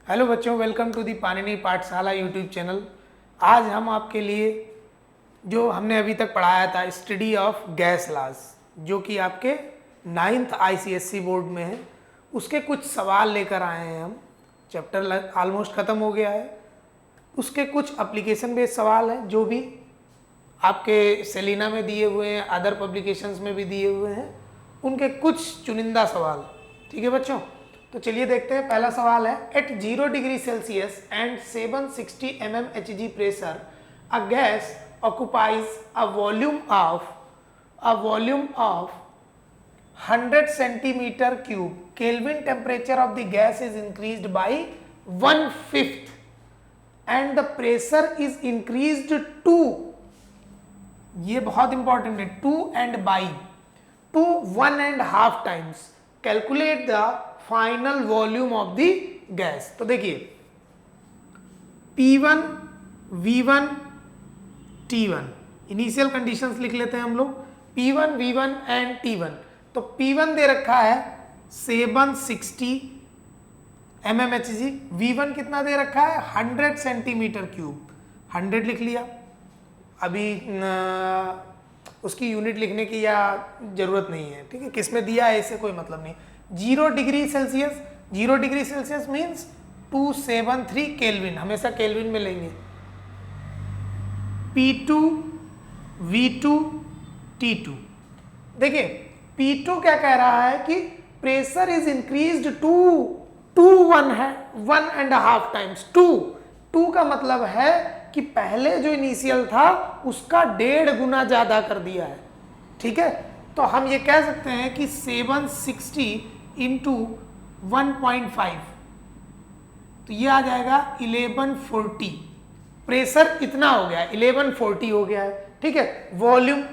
Hello बच्चों, welcome to the Panini पाठशाला YouTube channel. आज हम आपके लिए जो हमने अभी तक पढ़ाया था स्टडी ऑफ गैस लॉज, जो कि आपके 9th ICSE बोर्ड में है, उसके कुछ सवाल लेकर आए हैं हम। चैप्टर ऑलमोस्ट ख़त्म हो गया है। उसके कुछ एप्लीकेशन बेस्ड सवाल हैं जो भी आपके सेलिना में दिए हुए हैं, अदर पब्लिकेशंस में भी दिए हुए हैं, उनके कुछ चुनिंदा सवाल। ठीक है बच्चों, तो चलिए देखते हैं। पहला सवाल है, at 0 degree Celsius and 760 mmHg pressure a gas occupies a volume of 100 centimeter cube. Kelvin temperature of the gas is increased by 1/5 and the pressure is increased to, ये बहुत इंपॉर्टेंट है, 2 and by to 1.5 times. Calculate the final volume of the gas. तो देखिए P1, V1, T1 initial conditions लिख लेते हैं हम लोग। P1, V1 and T1। तो P1 दे रखा है 760 mmHg, V1 कितना दे रखा है 100 सेंटीमीटर क्यूब, 100 लिख लिया। अभी उसकी यूनिट लिखने की या जरूरत नहीं है, ठीक है, किसमें दिया है इससे कोई मतलब नहीं। 0 degree Celsius, 0 degree Celsius means 273 kelvin, हमेशा केल्विन में लेंगे। P2, V2, T2। देखिए P2 क्या कह रहा है कि प्रेशर इज इंक्रीज्ड टू 1 है 1.5 टाइम्स। 2 का मतलब है कि पहले जो इनिशियल था उसका 1.5 गुना ज्यादा कर दिया है। ठीक है, तो हम ये कह सकते हैं कि 760 इंटू 1.5, तो ये आ जाएगा 1140। प्रेशर इतना हो गया, 1140 हो गया है। ठीक है, वॉल्यूम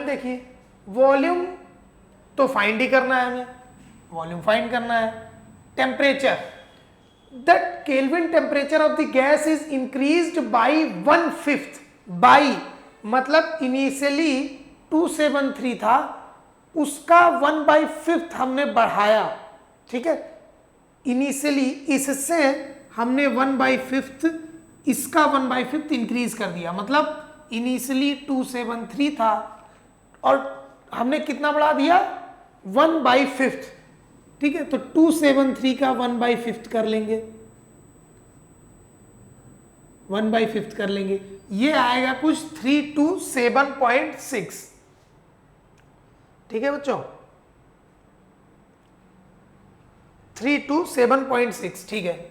देखिए, वॉल्यूम तो फाइंड ही करना है हमें, वॉल्यूम फाइंड करना है। Temperature, the kelvin temperature of the gas is increased by 1/5। By मतलब इनिशियली 273 था, उसका 1/5 हमने बढ़ाया। ठीक है, इनिशियली इससे हमने 1/5 इसका 1/5 इंक्रीज कर दिया, मतलब इनिशियली 273 था और हमने कितना बढ़ा दिया 1/5। ठीक है, तो 273 का 1/5 कर लेंगे, 1/5 कर लेंगे, ये आएगा कुछ 327.6। ठीक है बच्चों, 327.6। ठीक है,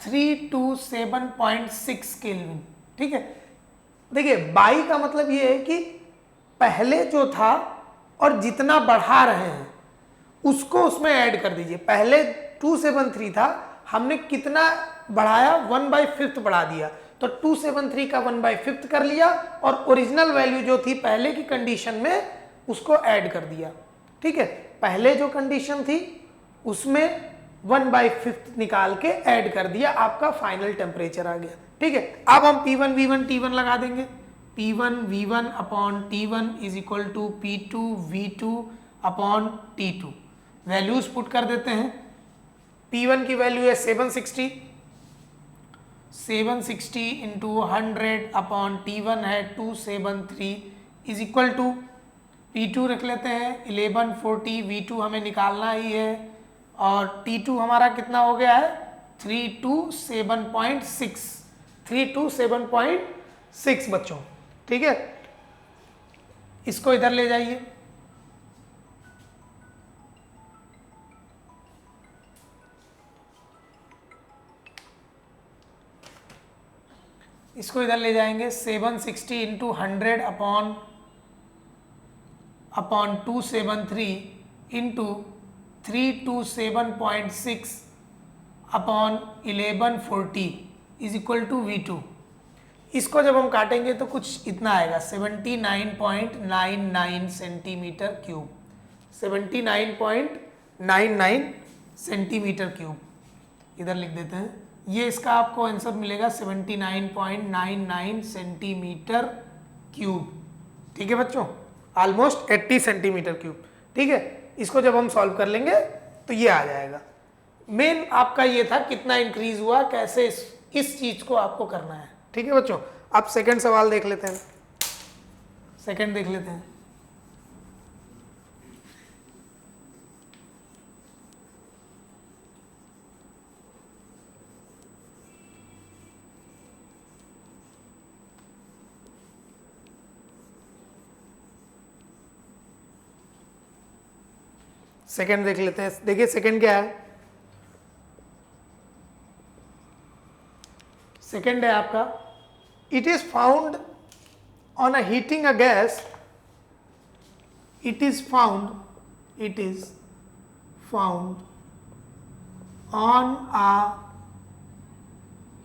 327.6 केल्विन। ठीक है, देखिए बाई का मतलब ये है कि पहले जो था और जितना बढ़ा रहे हैं उसको उसमें ऐड कर दीजिए। पहले 273 था, हमने कितना बढ़ाया 1/5 बढ़ा दिया, तो 273 का 1/5 कर लिया और ओरिजिनल वैल्यू जो थी पहले की कंडीशन में उसको ऐड कर दिया। ठीक है, पहले जो कंडीशन थी उसमें 1/5 निकाल के ऐड कर दिया, आपका फाइनल टेम्परेचर आ गया। ठीक है, अब हम P1, V1, T1 लगा देंगे। P1, V1 upon T1 is equal to P2, V2 upon T2। Values put कर देते हैं। P1 की वैल्यू है 760 इंटू 100 अपॉन T1 है 273 इज इक्वल टू P2 रख लेते हैं 1140, V2 हमें निकालना ही है और T2 हमारा कितना हो गया है 327.6 बच्चों। ठीक है, इसको इधर ले जाइए, इसको इधर ले जाएंगे। 760 into 100 upon 273 into 327.6 upon 1140 is equal to V2। इसको जब हम काटेंगे तो कुछ इतना आएगा 79.99 सेंटीमीटर क्यूब, 79.99 सेंटीमीटर क्यूब इधर लिख देते हैं। ये इसका आपको आंसर मिलेगा 79.99 सेंटीमीटर क्यूब। ठीक है बच्चों, ऑलमोस्ट 80 सेंटीमीटर क्यूब। ठीक है, इसको जब हम सॉल्व कर लेंगे तो ये आ जाएगा। मेन आपका ये था कितना इंक्रीज हुआ, कैसे इस चीज को आपको करना है। ठीक है बच्चों, अब सेकंड सवाल देख लेते हैं, सेकंड देख लेते हैं। सेकंड देख लेते हैं। देखिए सेकंड क्या है, सेकंड है आपका, it is found on a heating a gas, it is found on a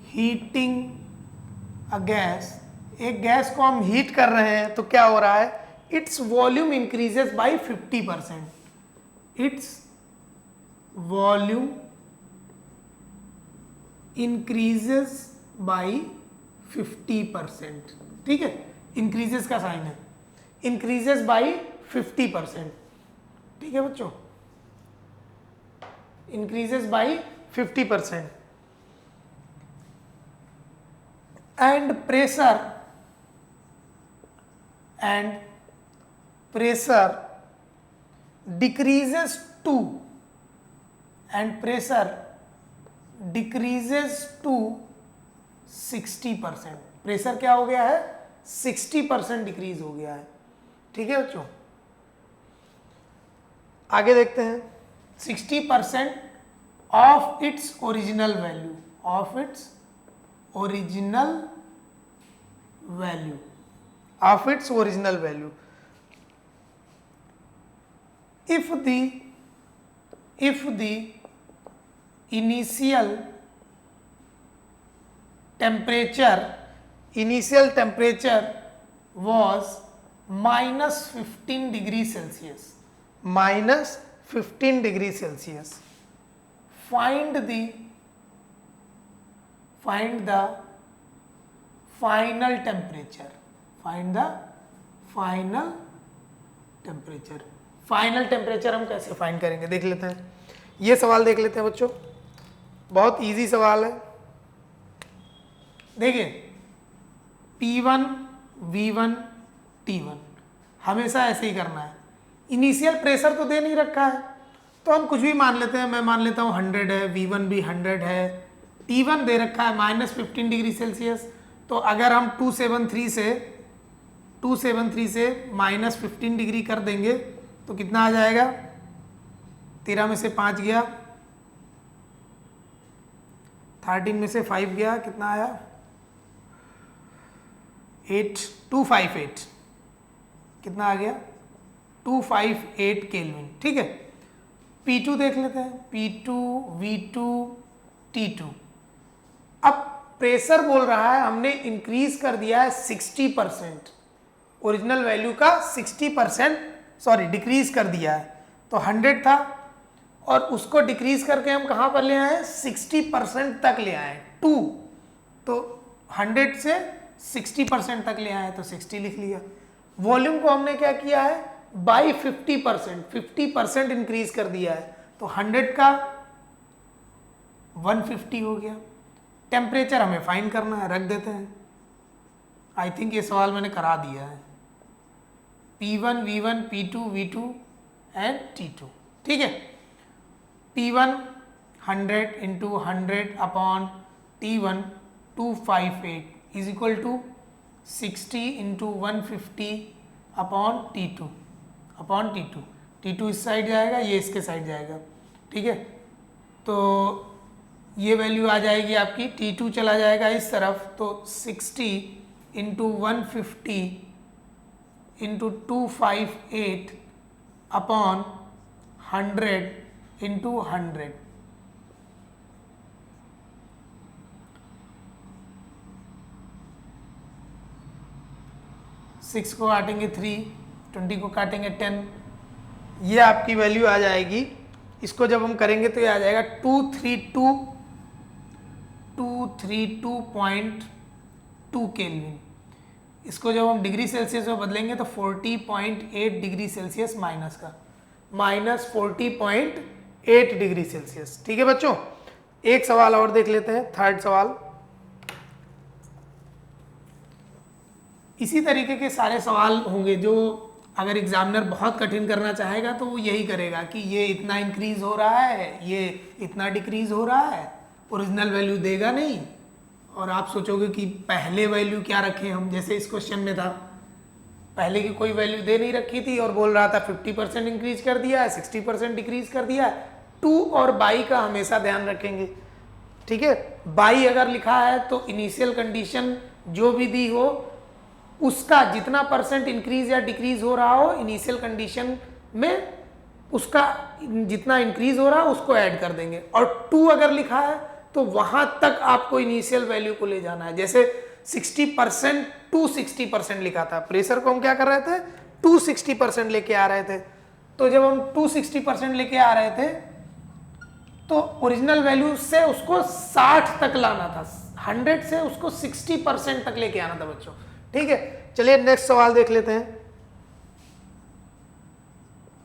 heating a gas, एक गैस को हम हीट कर रहे हैं तो क्या हो रहा है, its volume increases by 50%, its volume increases by 50%। ठीक है, इंक्रीजेस का साइन है, इंक्रीजेस बाई 50%। ठीक है बच्चों, increases by 50%। and pressure decreases to 60%। Pressure क्या हो गया है, 60% डिक्रीज हो गया है। ठीक है बच्चों, आगे देखते हैं। 60% of its original value, of its original value, of its original value, if the initial temperature was minus 15 degrees Celsius, find the final temperature, final temperature हम कैसे फाइंड करेंगे देख लेते हैं। ये सवाल देख लेते हैं बच्चों, बहुत इजी सवाल है। देखिए P1 V1 T1 हमेशा ऐसे ही करना है। इनिशियल प्रेशर तो दे नहीं रखा है तो हम कुछ भी मान लेते हैं, मैं मान लेता हूँ 100 है, V1 भी 100 है, T1 दे रखा है -15 डिग्री सेल्सियस। तो अगर हम 273 से -15 डिग्री कर देंगे तो कितना आ जाएगा, 13 में से 5 गया, 13 में से 5 गया, कितना आया 258, कितना आ गया 258 केल्विन। ठीक है, P2 देख लेते हैं, P2 V2 T2। अब प्रेशर बोल रहा है हमने इंक्रीज कर दिया है 60%, ओरिजिनल वैल्यू का 60% डिक्रीज कर दिया है। तो 100 था और उसको डिक्रीज करके हम कहाँ पर ले आए, 60% तक ले आए, 2, तो 100 से 60% तक ले आए तो 60 लिख लिया। वॉल्यूम को हमने क्या किया है, बाई 50% इंक्रीज कर दिया है, तो 100 का 150 हो गया। टेम्परेचर हमें फाइंड करना है, रख देते हैं। आई थिंक ये सवाल मैंने करा दिया है, P1 V1 P2 V2 and T2। ठीक है, P1 100 into 100 upon T1 258 is equal to 60 into 150 upon T2 T2 इस साइड जाएगा, ये इसके साइड जाएगा। ठीक है, तो ये वैल्यू आ जाएगी आपकी, T2 चला जाएगा इस तरफ, तो 60 into 150 into 258 upon 100 into 100। Six को काटेंगे 3, 20 को काटेंगे 10, ये आपकी वैल्यू आ जाएगी। इसको जब हम करेंगे तो ये आ जाएगा 232.2 केल्विन। इसको जब हम डिग्री सेल्सियस में बदलेंगे तो 40.8 डिग्री सेल्सियस माइनस का, -40.8 8 डिग्री सेल्सियस। ठीक है बच्चों, एक सवाल और देख लेते हैं, थर्ड सवाल। इसी तरीके के सारे सवाल होंगे जो अगर एग्जामिनर बहुत कठिन करना चाहेगा तो वो यही करेगा कि ये इतना इंक्रीज हो रहा है, ये इतना डिक्रीज हो रहा है, ओरिजिनल वैल्यू देगा नहीं, और आप सोचोगे कि पहले वैल्यू क्या रखें हम, जैसे इस क्वेश्चन में था पहले की कोई वैल्यू दे नहीं रखी थी और बोल रहा था 50% इंक्रीज कर दिया है, 60% डिक्रीज कर दिया है। टू और बाई का हमेशा ध्यान रखेंगे। ठीक है, बाई अगर लिखा है तो इनिशियल कंडीशन जो भी दी हो उसका जितना परसेंट इंक्रीज या डिक्रीज हो रहा हो इनिशियल कंडीशन में, उसका जितना इंक्रीज हो रहा है उसको ऐड कर देंगे। और टू अगर लिखा है तो वहां तक आपको इनिशियल वैल्यू को ले जाना है। जैसे 60% टू 60% लिखा था, प्रेशर को हम क्या कर रहे थे, 260% लेके आ रहे थे। तो जब हम 260% लेके आ रहे थे तो ओरिजिनल वैल्यू से उसको 60 तक लाना था, 100 से उसको 60% तक लेके आना था बच्चों। ठीक है, चलिए नेक्स्ट सवाल देख लेते हैं।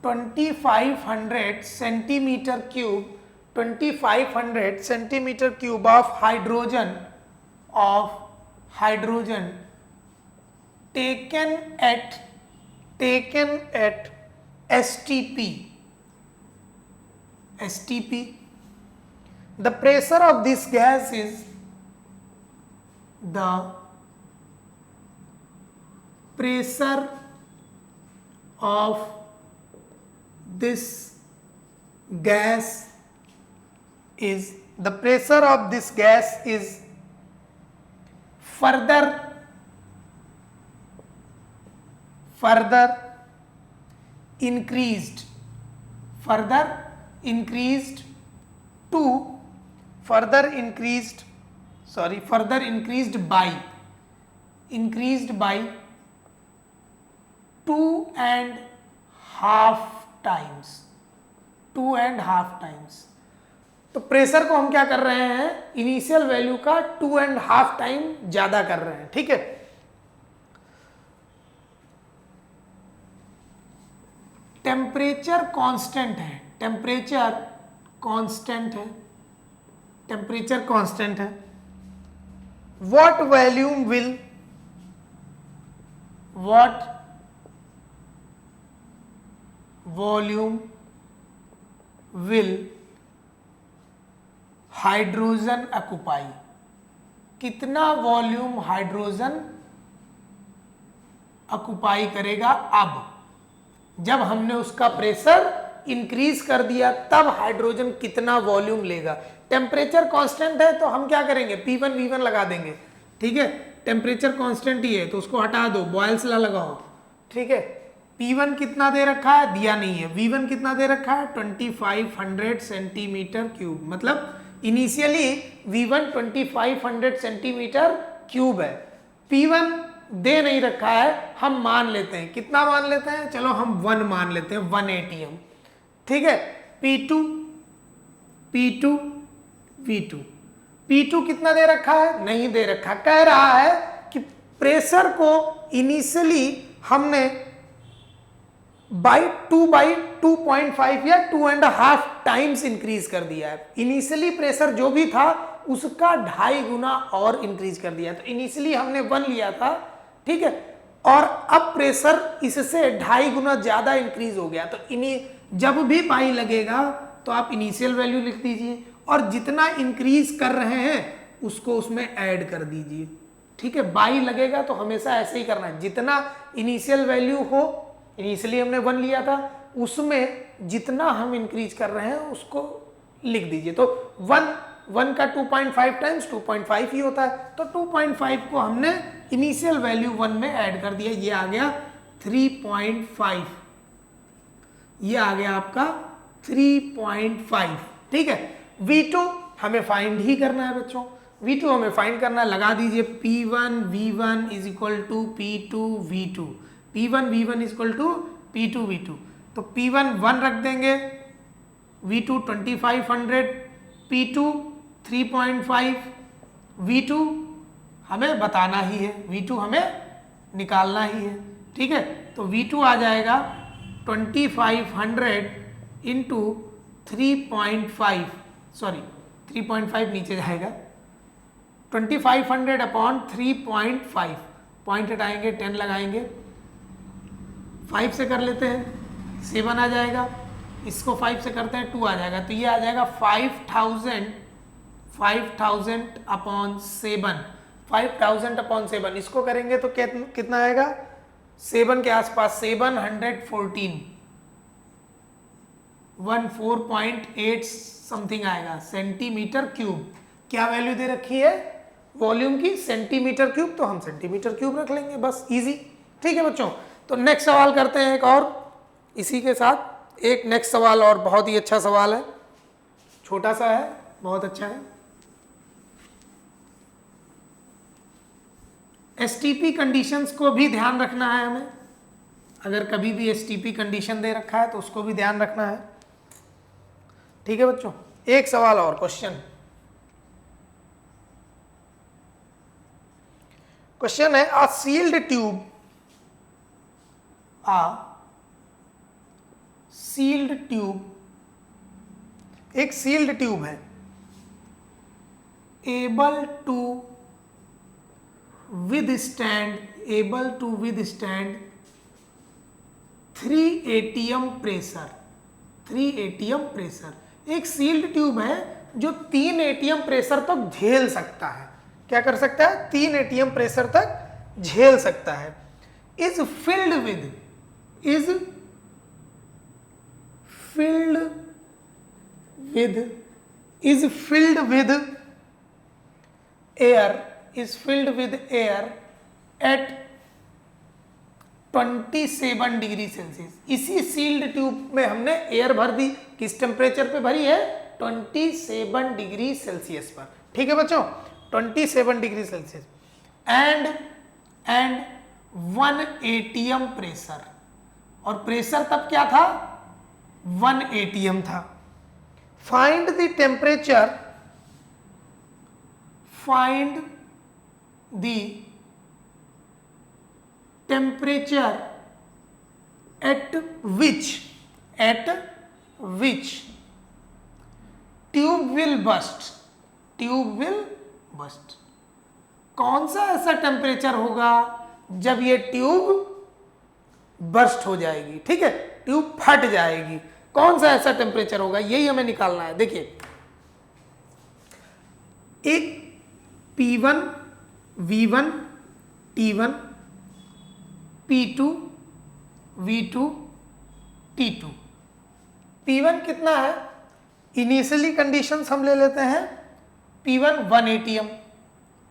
2500 centimetre cube 2500 centimetre cube of hydrogen taken at STP. The pressure of this gas is further increased by 2.5 times। तो प्रेशर को हम क्या कर रहे हैं, इनिशियल वैल्यू का 2.5 टाइम ज्यादा कर रहे हैं। ठीक है, टेम्परेचर कांस्टेंट है। what volume will hydrogen occupy, कितना वॉल्यूम हाइड्रोजन ऑक्युपाई करेगा। अब जब हमने उसका प्रेशर इंक्रीज कर दिया तब हाइड्रोजन कितना वॉल्यूम लेगा। टेम्परेचर कांस्टेंट है तो हम क्या करेंगे, P1 V1 लगा देंगे। ठीक है, टेम्परेचर कांस्टेंट ही है तो उसको हटा दो, बॉयल्स ला लगाओ। ठीक है, P1 कितना दे रखा है, दिया नहीं है। V1 कितना दे रखा है, 2500 सेंटीमीटर क्यूब, मतलब इनिशियली V1 2500 सेंटीमीटर क्यूब है। P1 दे नहीं रखा है, हम मान लेते हैं, कितना मान लेते हैं, चलो हम 1 मान लेते हैं, 1 ATM। ठीक है, P2 V2 कितना दे रखा है, नहीं दे रखा। कह रहा है कि प्रेशर को इनिशियली हमने बाई 2.5 या 2.5 टाइम्स इंक्रीज कर दिया है। इनिशियली प्रेशर जो भी था उसका 2.5 गुना और इंक्रीज कर दिया। तो इनिशियली हमने 1 लिया था, ठीक है, और अब प्रेशर इससे 2.5 गुना ज्यादा इंक्रीज हो गया। तो जब भी बाई लगेगा तो आप इनिशियल वैल्यू लिख दीजिए और जितना इंक्रीज कर रहे हैं उसको उसमें ऐड कर दीजिए। ठीक है, बाई लगेगा तो हमेशा ऐसे ही करना है, जितना इनिशियल वैल्यू हो, इनिशियली हमने 1 लिया था, उसमें जितना हम इंक्रीज कर रहे हैं उसको लिख दीजिए। तो 1 का 2.5 टाइम्स 2.5 ही होता है, तो 2.5 को हमने इनिशियल वैल्यू 1 में ऐड कर दिया, ये आ गया 3.5, ये आ गया आपका 3.5। ठीक है, V2 हमें फाइंड ही करना है बच्चों, V2 हमें फाइंड करना है, लगा दीजिए P1 V1 is equal to P2 V2, P1 V1 is equal to P2 V2। तो P1 1 रख देंगे, V2 2500, P2 3.5, V2 हमें बताना ही है, V2 हमें निकालना ही है। ठीक है, तो V2 आ जाएगा 2500 इंटू 3.5 सॉरी 3.5 नीचे जाएगा, 2500 अपॉन 3.5, पॉइंट हटाएंगे 10 लगाएंगे, 5 से कर लेते हैं 7 आ जाएगा, इसको 5 से करते हैं 2 आ जाएगा, तो ये आ जाएगा 5000 अपॉन 7, 5000 अपॉन 7, इसको करेंगे तो कितना आएगा 7 के आसपास 14.8 समथिंग आएगा सेंटीमीटर क्यूब। क्या वैल्यू दे रखी है वॉल्यूम की, सेंटीमीटर क्यूब, तो हम सेंटीमीटर क्यूब रख लेंगे, बस इजी। ठीक है बच्चों, तो नेक्स्ट सवाल करते हैं एक और इसी के साथ, एक नेक्स्ट सवाल और बहुत ही अच्छा सवाल है, छोटा सा है बहुत अच्छा है। एसटीपी कंडीशंस को भी ध्यान रखना है हमें, अगर कभी भी एसटीपी कंडीशन दे रखा है तो उसको भी ध्यान रखना है। ठीक है बच्चों, एक सवाल और, क्वेश्चन है अ सील्ड ट्यूब, एक सील्ड ट्यूब है, able to withstand 3 atm pressure, एक सील्ड ट्यूब है जो 3 एटीएम प्रेशर तक झेल सकता है। क्या कर सकता है 3 एटीएम प्रेशर तक झेल सकता है। Is filled with air at 27 degree Celsius. इसी सील्ड ट्यूब में हमने एयर भर दी, किस टेम्परेचर पे भरी है 27 डिग्री सेल्सियस पर। ठीक है बच्चों, 27 degree Celsius and 1 ATM pressure, और प्रेशर तब क्या था 1 एटीएम था। Find the temperature at which tube will burst। कौन सा ऐसा टेम्परेचर होगा जब ये ट्यूब बर्स्ट हो जाएगी, ठीक है, ट्यूब फट जाएगी, कौन सा ऐसा टेम्परेचर होगा, यही हमें निकालना है। देखिए एक P1 V1 T1 P2 V2 T2। P1 कितना है, इनिशियली कंडीशंस हम ले लेते हैं, P1 1 एटीएम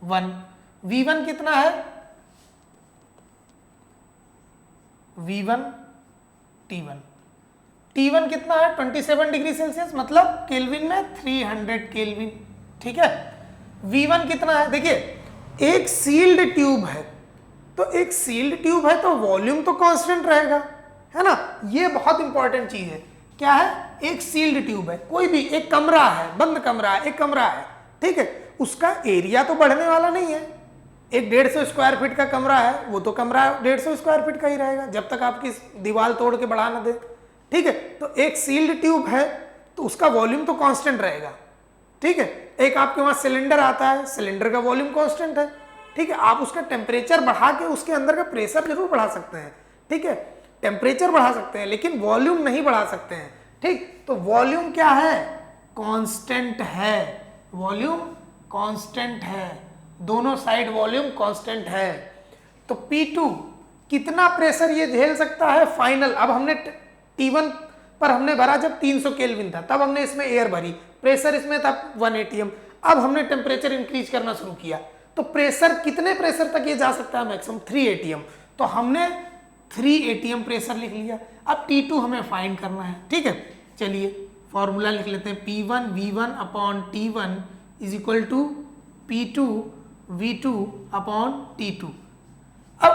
1, V1 कितना है V1 T1 कितना है 27 डिग्री सेल्सियस, मतलब केल्विन में 300 केल्विन। ठीक है, V1 कितना है, देखिए एक सील्ड ट्यूब है, तो एक सील्ड ट्यूब है तो वॉल्यूम तो कांस्टेंट रहेगा, है ना, ये बहुत इंपॉर्टेंट चीज है। क्या है, एक सील्ड ट्यूब है, कोई भी एक कमरा है, बंद कमरा है, एक कमरा है, ठीक है, उसका एरिया तो बढ़ने वाला नहीं है। एक 150 स्क्वायर फीट का कमरा है, वो तो कमरा 150 स्क्वायर फीट का ही रहेगा जब तक आपकी दीवार तोड़ के बढ़ा ना दे। ठीक है, तो एक सील्ड ट्यूब है तो उसका वॉल्यूम तो कांस्टेंट रहेगा। ठीक है, एक आपके वहां सिलेंडर आता है, सिलेंडर का वॉल्यूम कांस्टेंट है। ठीक है, आप उसका टेम्परेचर बढ़ा के उसके अंदर का प्रेशर जरूर बढ़ा सकते हैं, ठीक है, टेम्परेचर बढ़ा सकते हैं लेकिन वॉल्यूम नहीं बढ़ा सकते हैं। ठीक, तो वॉल्यूम क्या है, कांस्टेंट है, वॉल्यूम कांस्टेंट है, दोनों साइड वॉल्यूम कांस्टेंट है। तो P2 कितना प्रेशर ये झेल सकता है फाइनल। अब हमने T1 पर हमने भरा जब 300 केल्विन था, तब हमने इसमें एयर भरी, प्रेशर इसमें था 1 एटीएम। अब हमने टेम्परेचर इंक्रीज करना शुरू किया तो प्रेशर कितने प्रेशर तक ये जा सकता है, मैक्सिमम 3 एटीएम। तो हमने 3 एटीएम प्रेशर लिख लिया। अब T2 हमें फाइंड करना है। ठीक है, चलिए फॉर्मूला लिख लेते हैं, P1 V1 upon T1 is equal to P2 V2 upon T2। अब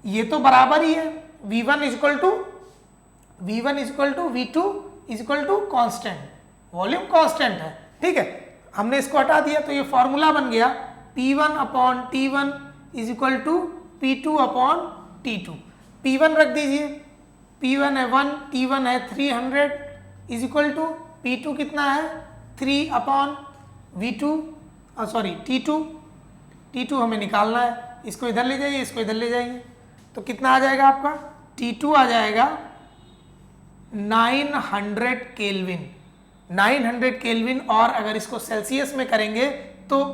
ये तो बराबर ही है, V1 is equal to V2 is equal to constant, volume constant है। ठीक है, हमने इसको हटा दिया तो ये फॉर्मूला बन गया P1 upon T1 is equal to P2 upon T2। P1 रख दीजिए, P1 है 1, T1 है 300 इज इक्वल टू P2 कितना है 3/V2 सॉरी T2 हमें निकालना है, इसको इधर ले जाइए, इसको इधर ले जाइए, तो कितना आ जाएगा आपका T2 आ जाएगा 900 केल्विन, 900 केल्विन। और अगर इसको सेल्सियस में करेंगे तो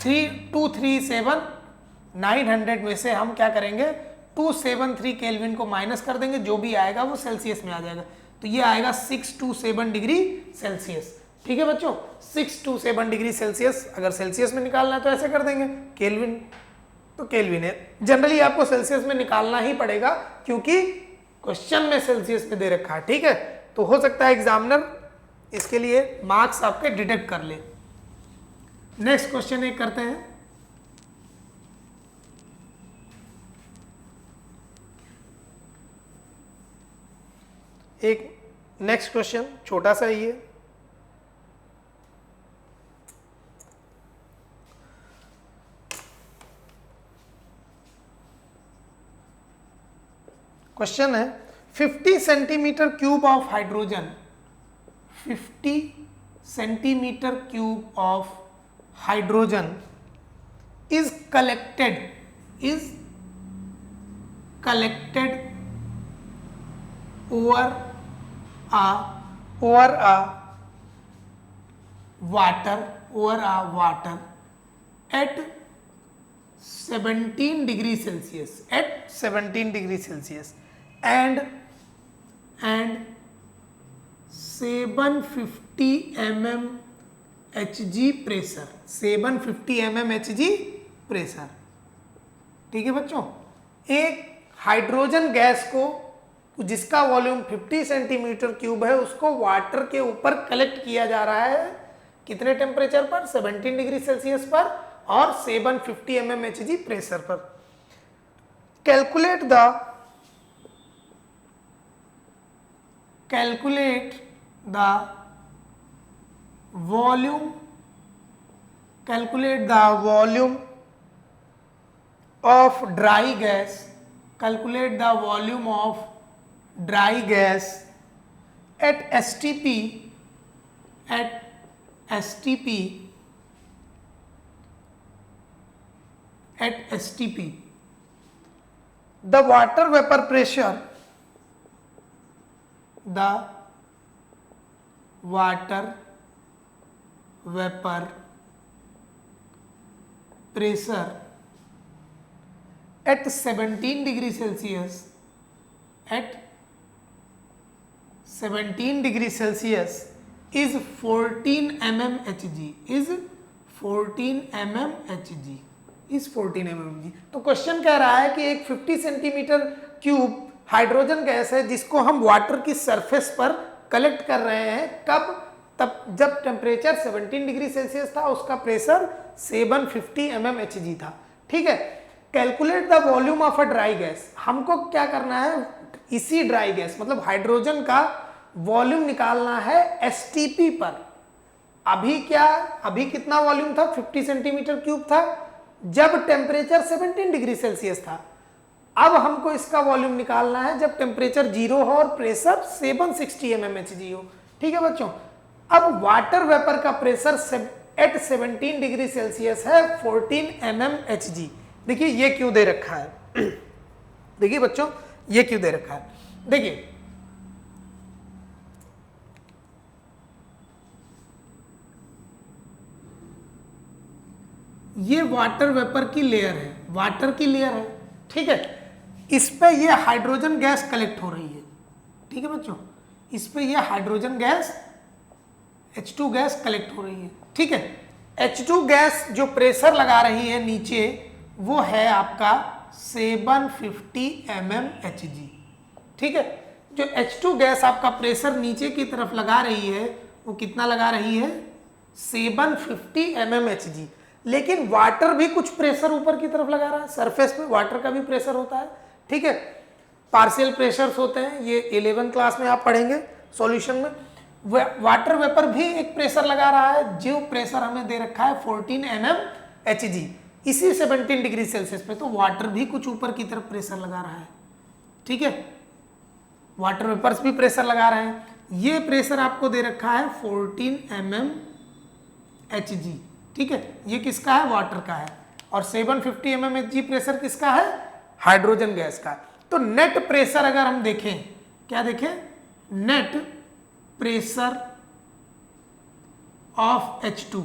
3237, 900 में से हम क्या करेंगे 273 केल्विन को माइनस कर देंगे, जो भी आएगा वो सेल्सियस में आ जाएगा, तो ये आएगा 627 डिग्री सेल्सियस। ठीक है बच्चों, 627 डिग्री सेल्सियस। अगर सेल्सियस में निकालना है तो ऐसे कर देंगे, केल्विन तो केल्विन है, जनरली आपको सेल्सियस में निकालना ही पड़ेगा क्योंकि क्वेश्चन में सेल्सियस में दे रखा है। ठीक है, तो हो सकता है एग्जामिनर इसके लिए मार्क्स आपके डिडक्ट कर ले। नेक्स्ट क्वेश्चन एक करते हैं। एक नेक्स्ट क्वेश्चन छोटा सा ही है। क्वेश्चन है 50 centimetre cube of hydrogen, 50 centimetre cube of hydrogen is collected over a water at 17 degree Celsius, and 750 mm Hg pressure, 750 mm Hg pressure. ठीक है बच्चों, एक हाइड्रोजन गैस को जिसका वॉल्यूम 50 सेंटीमीटर क्यूब है उसको वाटर के ऊपर कलेक्ट किया जा रहा है, कितने टेम्परेचर पर 17 डिग्री सेल्सियस पर और 750 mm Hg प्रेशर पर। Calculate the volume of dry gas, calculate the volume of dry gas at STP the water vapor pressure, at 17 degree Celsius, is 14 mm Hg, तो क्वेश्चन कह रहा है कि एक 50 सेंटीमीटर क्यूब हाइड्रोजन गैस है जिसको हम वाटर की सरफेस पर कलेक्ट कर रहे हैं, कब, तब जब टेम्परेचर 17 डिग्री सेल्सियस था, उसका प्रेशर 750 mm Hg था। ठीक है, calculate the volume of a dry gas, हमको क्या करना है, इसी ड्राई गैस मतलब हाइड्रोजन का वॉल्यूम निकालना है एसटीपी पर। अभी कितना वॉल्यूम था, 50 सेंटीमीटर क्यूब था जब टेम्परेचर 17 डिग्री सेल्सियस था। अब हमको इसका वॉल्यूम निकालना है जब टेम्परेचर 0 हो और प्रेशर 760 mm Hg हो। ठीक है बच्चों, अब वाटर वेपर का प्रेशर एट 17 डिग्री सेल्सियस है 14 mm Hg। देखिए ये क्यों दे रखा है, देखिए बच्चों ये क्यों दे रखा है, देखिए ये वाटर वेपर की लेयर है, ठीक है, इस पे ये हाइड्रोजन गैस कलेक्ट हो रही है। ठीक है बच्चों, इस पे ये hydrogen gas H2 gas collect हो रही है। ठीक है, H2 गैस जो प्रेशर लगा रही है नीचे वो है आपका 750 mm Hg। ठीक है, जो H2 गैस आपका प्रेशर नीचे की तरफ लगा रही है वो कितना लगा रही है 750 mm Hg, लेकिन वाटर भी कुछ प्रेशर ऊपर की तरफ लगा रहा है, सरफेस पे वाटर का भी प्रेशर होता है। ठीक है, पार्शियल प्रेशर्स होते हैं, ये 11 क्लास में आप पढ़ेंगे सॉल्यूशन में। वाटर वेपर भी एक प्रेशर लगा रहा है, जो प्रेशर हमें दे रखा है 14 mm Hg इसी 17 डिग्री सेल्सियस पे, तो वाटर भी कुछ ऊपर की तरफ प्रेशर लगा रहा है। ठीक है, वाटर वेपर्स भी प्रेशर लगा रहे हैं, ये प्रेशर आपको दे रखा है 14 mmHg, ठीक है, ये किसका है, वाटर का है, और 750 mmHg प्रेशर किसका है, हाइड्रोजन गैस का। तो नेट प्रेशर अगर हम देखें, क्या देखें, net pressure of H2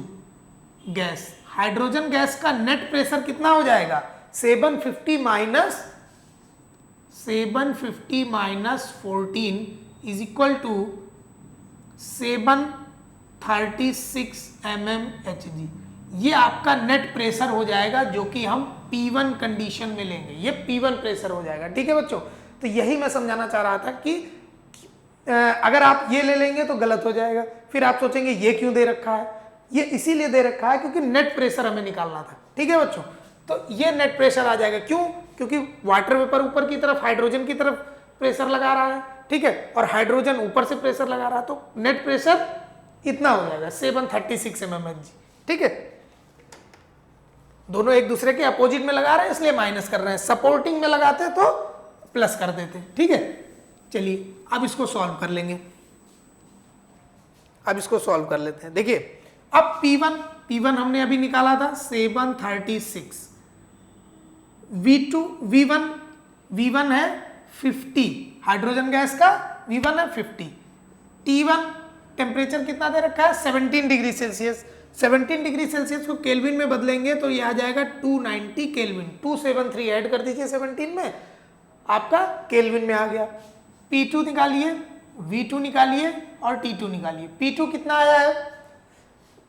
gas, hydrogen gas का नेट प्रेशर कितना हो जाएगा, 750 minus 14 is equal to 736 mmHg। ये आपका नेट प्रेशर हो जाएगा, जो कि हम P1 कंडीशन में लेंगे, ये P1 प्रेशर हो जाएगा, ठीक है बच्चों। तो यही मैं समझाना चाह रहा था कि अगर आप ये ले लेंगे तो गलत हो जाएगा, फिर आप सोचेंगे ये क्यों दे रखा है, ये इसीलिए दे रखा है क्योंकि नेट प्रेशर हमें निकालना था, ठीक है बच्चों। तो ये नेट प्रेशर आ जाएगा, क्यों, क्योंकि वाटर वेपर ऊपर की तरफ, हाइड्रोजन की तरफ प्रेशर लगा रहा है, ठीक है, और हाइड्रोजन ऊपर से प्रेशर लगा रहा है, तो नेट प्रेशर इतना हो जाएगा 736 mmHg, ठीक है। दोनों एक दूसरे के अपोजिट में लगा रहे हैं इसलिए माइनस कर रहे हैं, सपोर्टिंग में लगाते तो प्लस कर देते, ठीक है। चलिए अब इसको सॉल्व कर लेंगे, अब इसको सॉल्व कर लेते हैं। देखिए अब P1 हमने अभी निकाला था 736, V1 है 50, हाइड्रोजन गैस का V1 है 50, T1 टेम्परेचर कितना दे रखा है 17 डिग्री सेल्सियस, 17 डिग्री सेल्सियस को केल्विन में बदलेंगे तो ये आ जाएगा 290 केल्विन, 273 ऐड कर दीजिए 17 में, आपका केल्विन में आ गया। P2 निकालिए, V2 निकालिए और T2 निकालिए। P2 कितना आया है,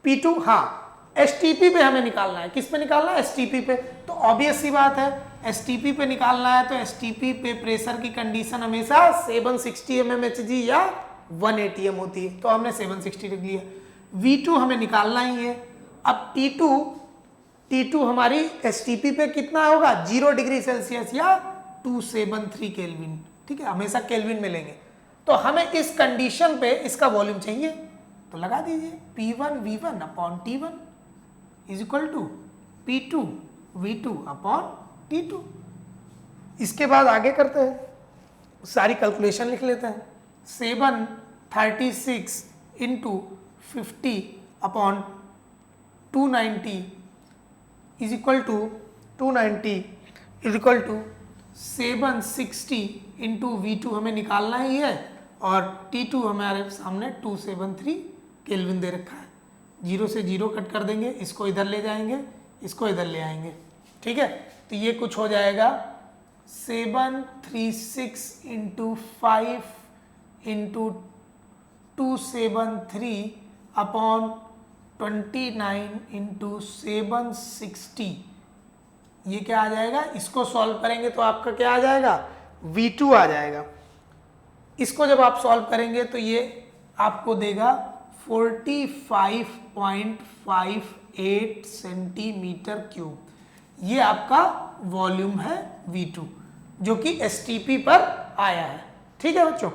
P2 हाँ STP पे हमें निकालना है, किस पे निकालना है, STP पे। तो ऑब्वियस सी बात है STP पे निकालना है, तो STP पे प्रेशर की कंडीशन हमेशा 760 mmHg या 180 m होती है, तो हमने 760 लिख लिया। V2 हमें निकालना ही है। अब T2 हमारी STP पे कितना होगा 0 डिग्री सेल्सियस या 273 केल्विन, ठीक है, हमेशा केल्विन में लेंगे। तो हमें इस कंडीशन पे इसका वॉल्यूम चाहिए, तो लगा दीजिए P1 V1 upon T1 is equal to P2 V2 upon T2। इसके बाद आगे करते हैं, सारी कैलकुलेशन लिख लेते हैं। 736 into 50 upon 290 is equal to 760 into V2 हमें निकालना ही है, और T2 हमारे सामने 273 केल्विन दे रखा है। 0 से 0 कट कर देंगे, इसको इधर ले जाएंगे, इसको इधर ले आएंगे, ठीक है। तो ये कुछ हो जाएगा 736 इंटू 5 इंटू 273 अपॉन 29 इंटू 760, ये क्या आ जाएगा, इसको सॉल्व करेंगे तो आपका क्या आ जाएगा V2 आ जाएगा। इसको जब आप सॉल्व करेंगे तो ये आपको देगा 45.58 सेंटीमीटर क्यूब, ये आपका वॉल्यूम है V2 जो कि STP पर आया है, ठीक है बच्चों,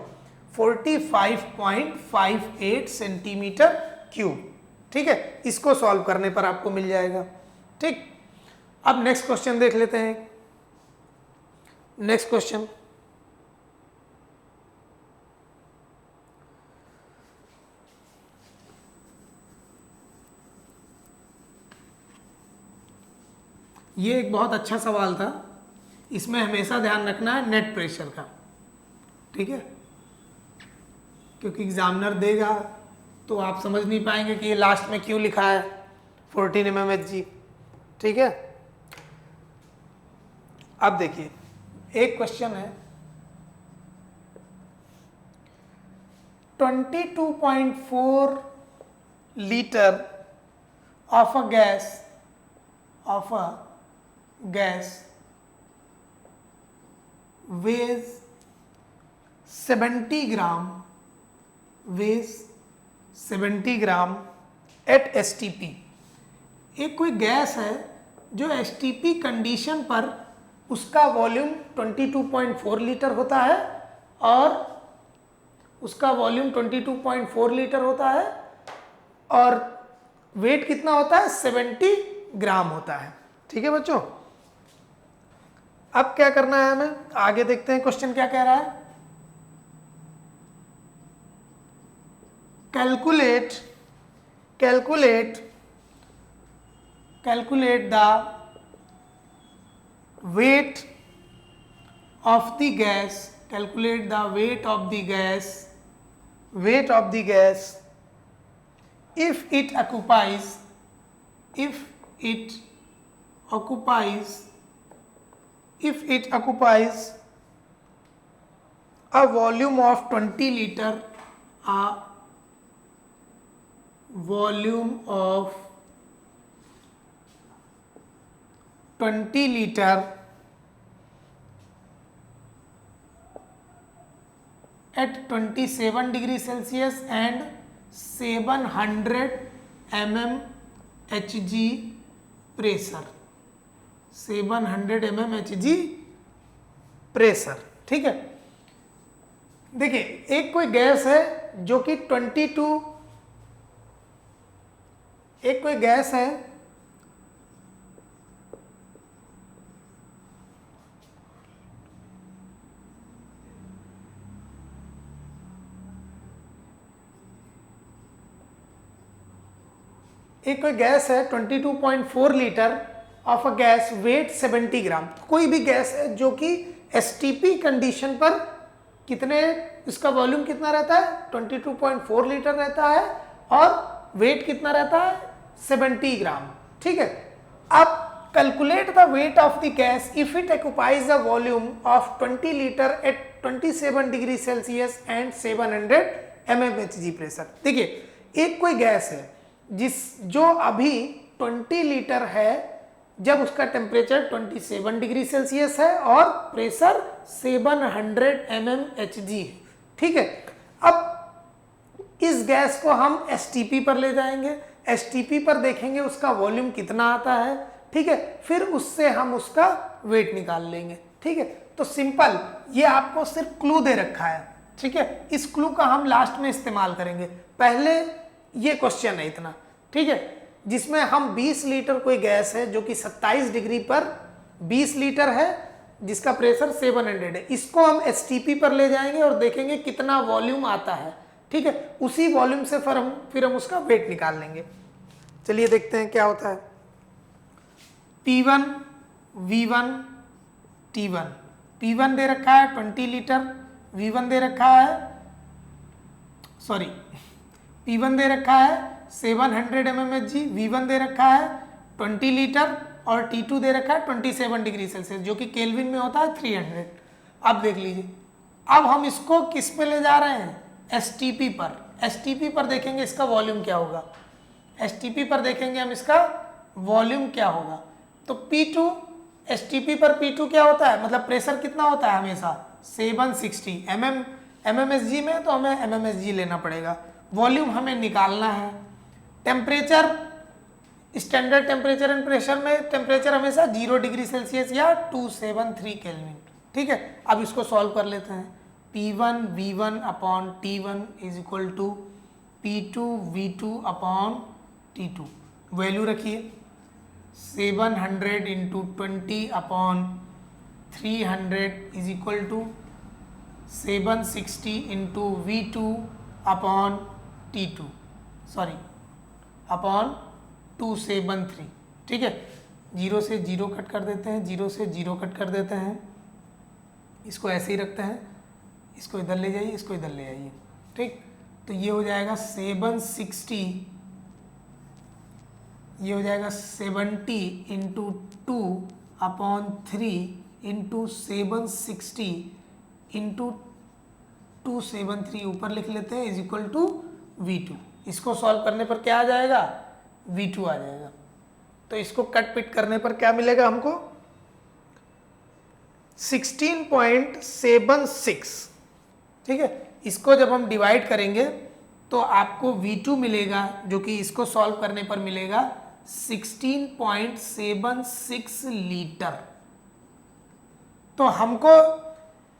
45.58 सेंटीमीटर क्यूब, ठीक है। इसको सॉल्व करने पर आपको मिल जाएगा, ठीक। अब नेक्स्ट क्वेश्चन देख लेते हैं। नेक्स्ट क्वेश्चन, ये एक बहुत अच्छा सवाल था, इसमें हमेशा ध्यान रखना है नेट प्रेशर का, ठीक है, क्योंकि एग्जामिनर देगा तो आप समझ नहीं पाएंगे कि ये लास्ट में क्यों लिखा है 14 mmHg, ठीक है। अब देखिए एक क्वेश्चन है 22.4 litre of a gas weighs 70 gram at STP। एक कोई गैस है जो STP कंडीशन पर उसका वॉल्यूम 22.4 लीटर होता है, और उसका वॉल्यूम 22.4 लीटर होता है और वेट कितना होता है 70 ग्राम होता है, ठीक है बच्चों। अब क्या करना है हमें, आगे देखते हैं क्वेश्चन क्या कह रहा है। calculate the weight of the gas, calculate the weight of the gas if it occupies a volume of 20 liter, a volume of 20 liter at 27 degrees Celsius and 700 mm Hg pressure, 700 mm Hg pressure. ठीक है, देखिए एक कोई gas है जो कि 22, एक कोई गैस है एक कोई गैस है 22.4 litre of a gas weight 70 gram. कोई भी गैस है जो कि एसटीपी कंडीशन पर कितने, इसका वॉल्यूम कितना रहता है 22.4 लीटर रहता है और वेट कितना रहता है 70 ग्राम। ठीक है, अब calculate the weight of the gas if it occupies the volume of 20 litre at 27 degree Celsius and 700 mm Hg pressure. देखिए एक कोई गैस है जो अभी 20 लीटर है जब उसका टेम्परेचर 27 डिग्री सेल्सियस है और प्रेशर 700 mm Hg है। ठीक है, अब इस गैस को हम एसटीपी पर ले जाएंगे, एसटीपी पर देखेंगे उसका वॉल्यूम कितना आता है। ठीक है, फिर उससे हम उसका वेट निकाल लेंगे। ठीक है, तो सिंपल, ये आपको सिर्फ क्लू दे रखा है। ठीक है, इस क्लू का हम लास्ट में इस्तेमाल करेंगे, पहले ये क्वेश्चन है इतना। ठीक है, जिसमें हम 20 लीटर कोई गैस है जो कि 27 डिग्री पर 20 लीटर है जिसका प्रेशर 700 है, इसको हम एसटीपी पर ले जाएंगे और देखेंगे कितना वॉल्यूम आता है। ठीक है, उसी वॉल्यूम से फिर हम उसका वेट निकाल लेंगे। चलिए देखते हैं क्या होता है। P1 V1 T1, P1 दे रखा है 20 लीटर, V1 दे रखा है, सॉरी P1 दे रखा है 700 mm Hg, V1 दे रखा है 20 लीटर और T2 दे रखा है 27 डिग्री सेल्सियस जो कि केल्विन में होता है 300। अब देख लीजिए, अब हम इसको किस पे ले जा रहे हैं, एसटीपी पर। एसटीपी पर देखेंगे इसका वॉल्यूम क्या होगा, एसटीपी पर देखेंगे हम इसका वॉल्यूम क्या होगा। तो P2 एसटीपी पर P2 क्या होता है, मतलब प्रेशर कितना होता है हमेशा 760 mmHg में, तो हमें mmHg लेना पड़ेगा। वॉल्यूम हमें निकालना है। Temperature, standard temperature and pressure में टेम्परेचर हमेशा 0 डिग्री सेल्सियस या 273 केल्विन। ठीक है, अब इसको सॉल्व कर लेते हैं। P1 V1 upon T1 is equal to P2 V2 upon T2। Value रखिए 700 into 20 upon 300 is equal to 760 into V2 upon T2, sorry upon 273। ठीक है, 0 से 0 कट कर देते हैं, 0 से 0 कट कर देते हैं, इसको ऐसे ही रखते हैं, इसको इधर ले जाइए, इसको इधर ले आइए। ठीक, तो ये हो जाएगा 760, ये हो जाएगा 70 इंटू 2 अपॉन 3 इंटू 760 इंटू 273 ऊपर लिख लेते हैं इज इक्वल टू V2। इसको सॉल्व करने पर क्या आ जाएगा, V2 आ जाएगा। तो इसको कट पिट करने पर क्या मिलेगा हमको 16.76। ठीक है, इसको जब हम डिवाइड करेंगे तो आपको V2 मिलेगा जो कि इसको सॉल्व करने पर मिलेगा 16.76 लीटर। तो हमको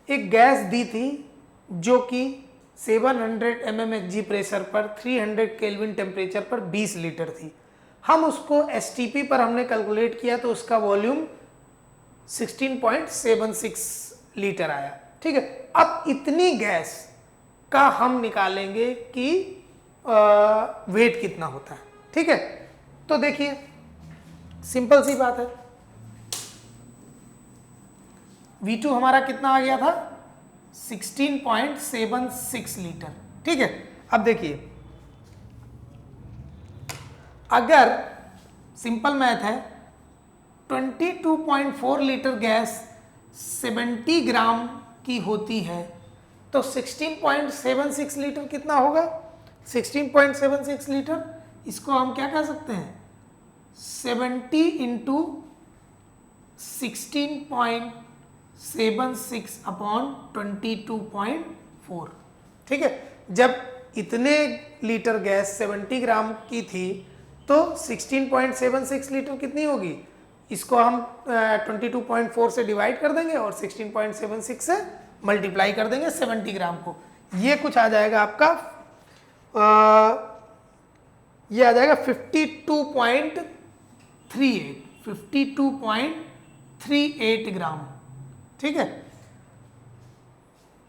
एक गैस दी थी जो कि 700 mmHg प्रेशर पर 300 केल्विन टेम्परेचर पर 20 लीटर थी। हम उसको एसटीपी पर हमने कैलकुलेट किया तो उसका वॉल्यूम 16.76 लीटर आया। ठीक है, अब इतनी गैस का हम निकालेंगे कि वेट कितना होता है। ठीक है, तो देखिए सिंपल सी बात है, V2 हमारा कितना आ गया था 16.76 लीटर। ठीक है, अब देखिए अगर सिंपल मैथ है 22.4 लीटर गैस 70 ग्राम की होती है तो 16.76 लीटर कितना होगा 16.76 लीटर, इसको हम क्या कह सकते हैं 70 इंटू 16.76 अपॉन 22.4। ठीक है, जब इतने लीटर गैस 70 ग्राम की थी तो 16.76 लीटर कितनी होगी, इसको हम 22.4 से डिवाइड कर देंगे और 16.76 से मल्टीप्लाई कर देंगे 70 ग्राम को। ये कुछ आ जाएगा आपका ये आ जाएगा 52.38 ग्राम। ठीक है,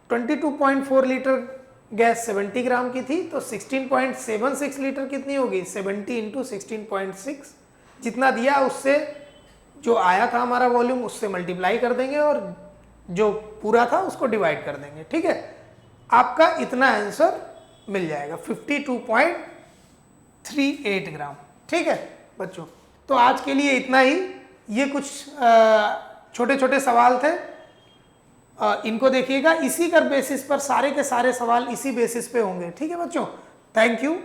22.4 लीटर गैस 70 ग्राम की थी तो 16.76 लीटर कितनी होगी 70 इंटू 16.6, जितना दिया उससे जो आया था हमारा वॉल्यूम उससे मल्टीप्लाई कर देंगे और जो पूरा था उसको डिवाइड कर देंगे। ठीक है, आपका इतना आंसर मिल जाएगा 52.38 ग्राम। ठीक है बच्चों, तो आज के लिए इतना ही। ये कुछ छोटे छोटे सवाल थे, इनको देखिएगा, इसी कर बेसिस पर सारे के सारे सवाल इसी बेसिस पे होंगे। ठीक है बच्चों, थैंक यू।